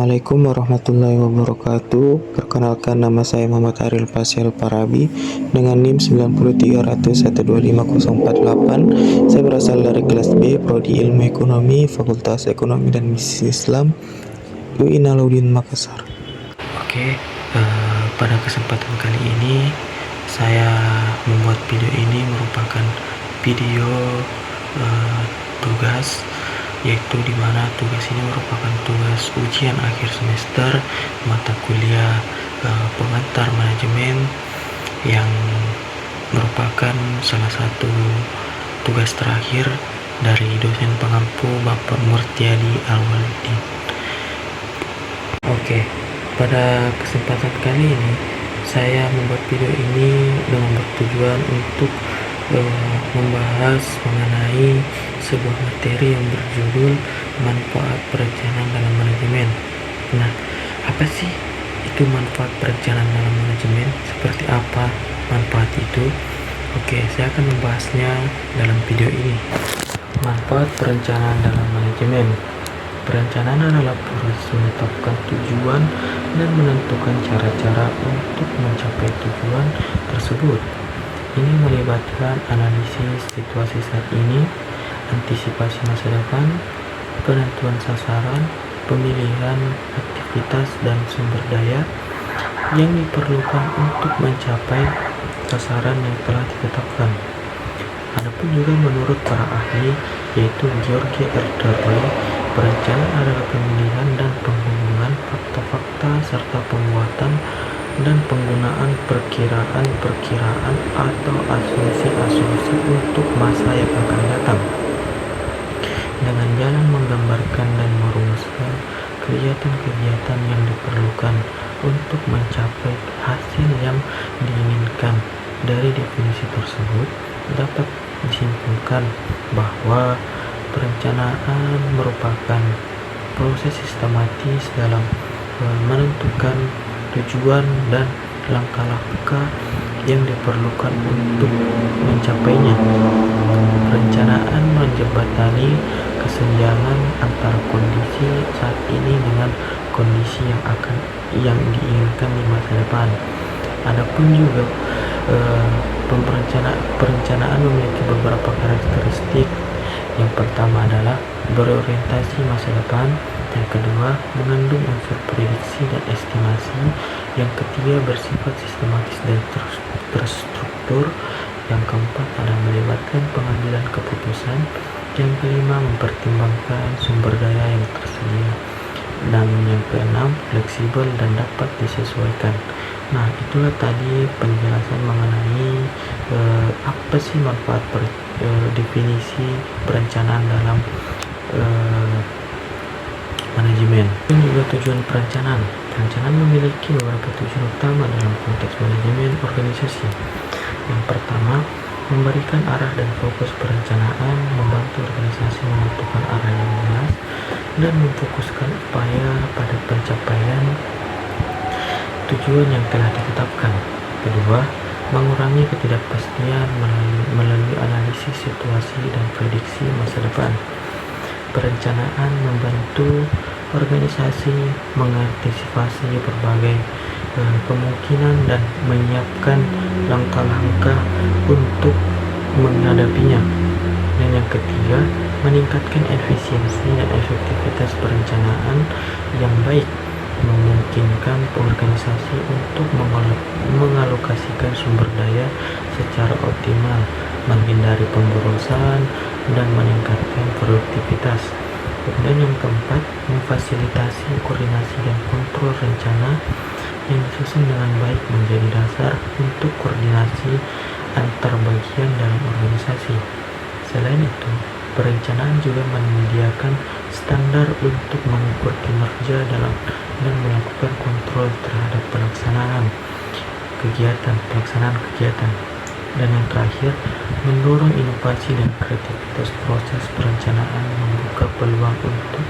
Assalamualaikum warahmatullahi wabarakatuh. Perkenalkan, nama saya Muhammad Aril Fasil Parabi dengan NIM 9300125048. Saya berasal dari kelas B, Prodi Ilmu Ekonomi, Fakultas Ekonomi dan Bisnis Islam, UI Alauddin Makassar. Pada kesempatan kali ini saya membuat video ini merupakan video tugas, yaitu dimana tugas ini merupakan tugas ujian akhir semester mata kuliah pengantar manajemen, yang merupakan salah satu tugas terakhir dari dosen pengampu Bapak Murtiadi Alwalidi. Pada kesempatan kali ini saya membuat video ini dengan bertujuan untuk membahas mengenai sebuah materi yang berjudul manfaat perencanaan dalam manajemen. Nah, apa sih itu manfaat perencanaan dalam manajemen? Seperti apa manfaat itu? Saya akan membahasnya dalam video ini. Manfaat perencanaan dalam manajemen. Perencanaan adalah proses menetapkan tujuan dan menentukan cara-cara untuk mencapai tujuan tersebut. Ini melibatkan analisis situasi saat ini, antisipasi masa depan, penentuan sasaran, pemilihan aktivitas dan sumber daya yang diperlukan untuk mencapai sasaran yang telah ditetapkan. Adapun juga menurut para ahli, yaitu George R. Darley, perencanaan adalah pemilihan dan penghubungan fakta-fakta serta pembuatan dan penggunaan perkiraan-perkiraan atau asumsi-asumsi untuk masa yang akan datang, dengan jalan menggambarkan dan merumuskan kegiatan-kegiatan yang diperlukan untuk mencapai hasil yang diinginkan. Dari definisi tersebut dapat disimpulkan bahwa perencanaan merupakan proses sistematis dalam menentukan tujuan dan langkah-langkah yang diperlukan untuk mencapainya. Perencanaan menjembatani kesenjangan antara kondisi saat ini dengan kondisi yang diinginkan di masa depan. Adapun juga perencanaan memiliki beberapa karakteristik. Yang pertama adalah berorientasi masa depan, yang kedua mengandung unsur prediksi dan estimasi, yang ketiga bersifat sistematis dan terstruktur, yang keempat adalah melibatkan pengambilan keputusan, yang kelima mempertimbangkan sumber daya yang tersedia, dan yang keenam fleksibel dan dapat disesuaikan. Nah, itulah tadi penjelasan mengenai apa sih manfaat definisi perencanaan dalam manajemen. Dan juga tujuan perencanaan. Perencanaan memiliki beberapa tujuan utama dalam konteks manajemen organisasi. Yang pertama, memberikan arah dan fokus perencanaan, membantu organisasi menentukan arah yang jelas dan memfokuskan upaya pada pencapaian tujuan yang telah ditetapkan. Kedua, mengurangi ketidakpastian melalui analisis situasi dan prediksi masa depan. Perencanaan membantu organisasi mengantisipasi berbagai kemungkinan dan menyiapkan langkah-langkah untuk menghadapinya. Dan yang ketiga, meningkatkan efisiensi dan efektivitas perencanaan yang baik, memungkinkan organisasi untuk mengalokasikan sumber daya secara optimal, menghindari pemborosan, dan meningkatkan produktivitas. Dan yang keempat, memfasilitasi koordinasi dan kontrol rencana yang disusun dengan baik menjadi dasar untuk koordinasi antar bagian dalam organisasi. Selain itu, perencanaan juga menyediakan standar untuk mengukur kinerja dan melakukan kontrol terhadap pelaksanaan kegiatan. Dan yang terakhir, mendorong inovasi dan kreativitas. Proses perencanaan membuka peluang untuk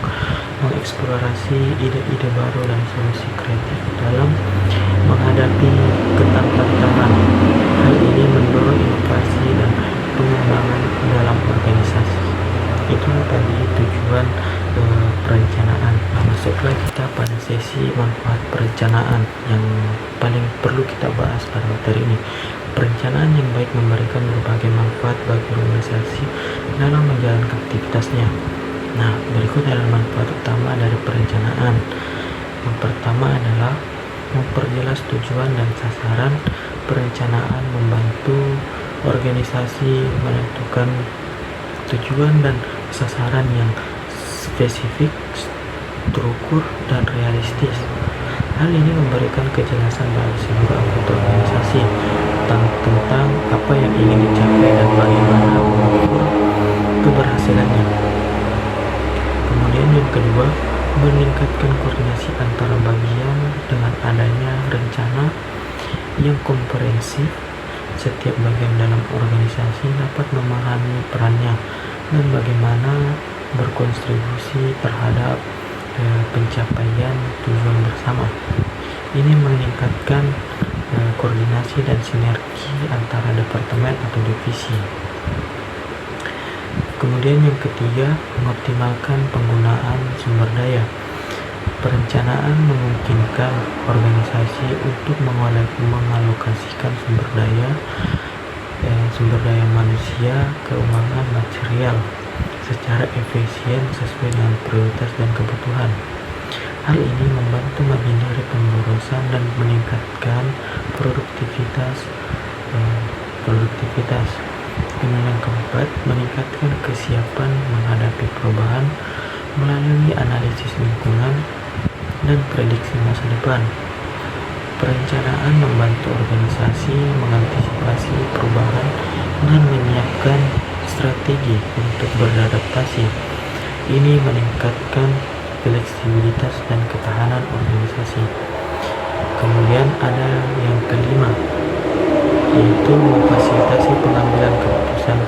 mengeksplorasi ide-ide baru dan solusi kreatif dalam menghadapi tantangan. Hal ini mendorong inovasi dan pengembangan dalam organisasi. Itulah tadi tujuan perencanaan. Masuklah kita pada sesi manfaat perencanaan yang paling perlu kita bahas pada materi ini. Perencanaan yang baik memberikan berbagai manfaat bagi organisasi dalam menjalankan aktivitasnya. Nah, berikut adalah manfaat utama dari perencanaan. Yang pertama adalah memperjelas tujuan dan sasaran. Perencanaan membantu organisasi menentukan tujuan dan sasaran yang spesifik, terukur, dan realistis. Hal ini memberikan kejelasan bagi seluruh anggota organisasi tentang apa yang ingin dicapai dan bagaimana mengukur keberhasilannya. Kemudian yang kedua, meningkatkan koordinasi antara bagian dengan adanya rencana yang komprehensif. Setiap bagian dalam organisasi dapat memahami perannya dan bagaimana berkontribusi terhadap pencapaian tujuan bersama. Ini meningkatkan koordinasi dan sinergi antara departemen atau divisi. Kemudian yang ketiga, mengoptimalkan penggunaan sumber daya. Perencanaan memungkinkan organisasi untuk mengalokasikan sumber daya manusia, keuangan, material secara efisien sesuai dengan prioritas dan kebutuhan. Hal ini membantu menghindari pemborosan dan meningkatkan produktivitas. Kemudian yang keempat, meningkatkan kesiapan menghadapi perubahan melalui analisis lingkungan dan prediksi masa depan. Perencanaan membantu organisasi mengantisipasi perubahan dan menyiapkan strategi untuk beradaptasi. Ini meningkatkan fleksibilitas dan ketahanan organisasi. Kemudian ada yang kelima, yaitu memfasilitasi pengambilan keputusan.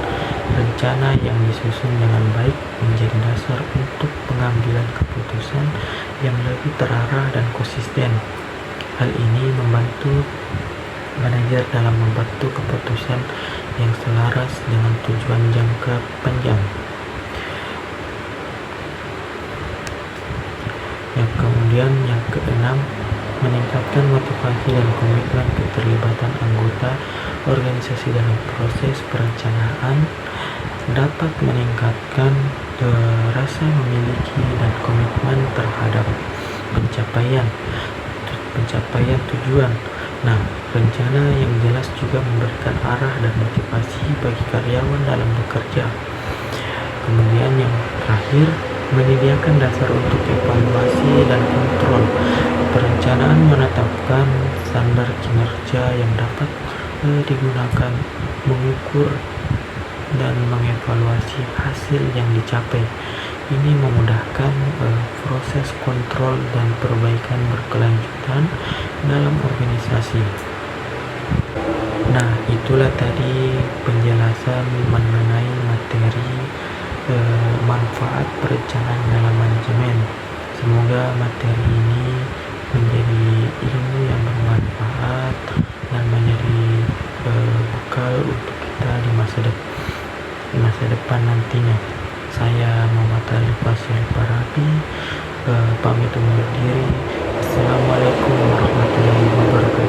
Rencana yang disusun dengan baik menjadi dasar untuk pengambilan keputusan yang lebih terarah dan konsisten. Hal ini membantu manajer dalam membantu keputusan yang selaras dengan tujuan jangka panjang. Kemudian yang keenam, meningkatkan motivasi dan komitmen keterlibatan anggota organisasi dalam proses perencanaan. Dapat meningkatkan rasa memiliki dan komitmen terhadap pencapaian tujuan. Nah, rencana yang jelas juga memberikan arah dan motivasi bagi karyawan dalam bekerja. Kemudian yang terakhir, menyediakan dasar untuk evaluasi dan kontrol. Perencanaan menetapkan standar kinerja yang dapat digunakan mengukur dan mengevaluasi hasil yang dicapai. Ini memudahkan proses kontrol dan perbaikan berkelanjutan dalam organisasi. Nah, itulah tadi penjelasan mengenai materi manfaat perencanaan dalam manajemen. Semoga materi ini menjadi ilmu yang bermanfaat dan menjadi bekal untuk kita di masa depan nantinya. Saya Muhammad Arif Fasil Parabi, pamit undur diri. Assalamualaikum warahmatullahi wabarakatuh.